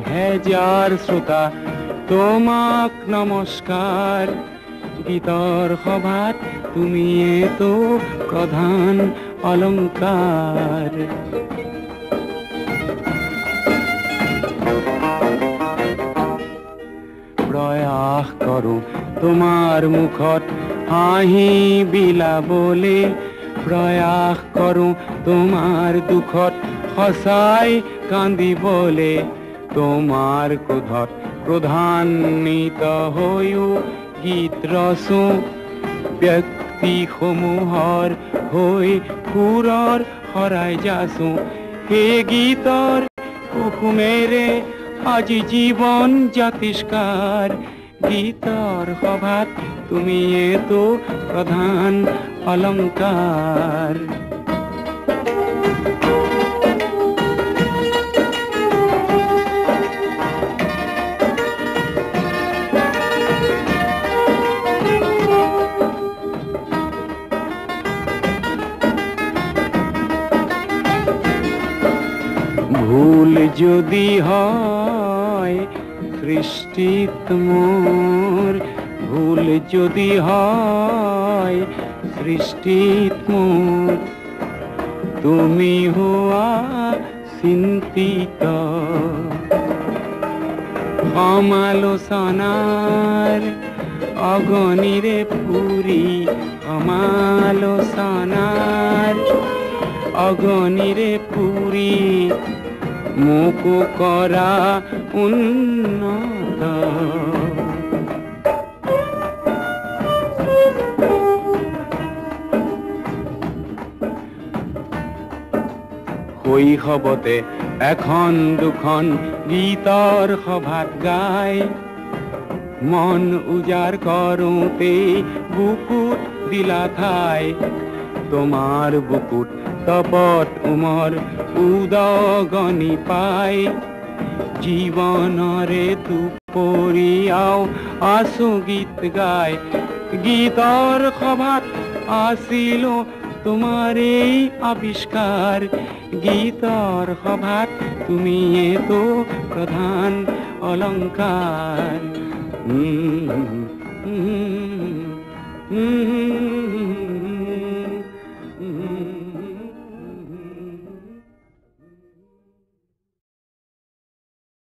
হেজাৰ শ্ৰোতা তোমাক নমস্কাৰ। গীতৰ সভাত তুমিয়েতো প্ৰধান অলংকাৰ। প্ৰয়াস কৰোঁ তোমাৰ মুখত হাঁহি বিলাবলে, প্ৰয়াস কৰোঁ তোমাৰ দুখত সঁচাই কান্দিবলে। তোমাৰ ক্ৰোধত ক্ৰোধান্বিত হৈও গীত ৰচো, ব্যক্তিসমূহৰ হৈ সুৰৰ শৰাই যাচো। সেই গীতৰ কুসুমেৰে আজি জীৱন জাতিষ্কাৰ। গীতৰ সভাত তুমিয়েতো প্ৰধান অলংকাৰ। ভুল যদি হয় সৃষ্টিত মোৰ, ভুল যদি হয় সৃষ্টিত মোৰ, তুমি হোৱা চিন্তিত। সমালোচনাৰ অগণিৰে পুৰি, সমালোচনাৰ অগণিৰে পুৰি, মোকো কৰা উন্নত। শৈশৱতে এখন দুখন গীতৰ সভাত গাই, মন উজাৰ কৰোঁতে বুকুত দিলা ঠাই। তোমাৰ বুকুত তপত উমৰ উদগনি পাই, জীৱনৰে দুপৰীয়াও আছো গীত গাই। গীতৰ সভাত আছিলো তোমাৰেই আৱিষ্কাৰ। গীতৰ সভাত তুমিয়েতো প্ৰধান অলংকাৰ।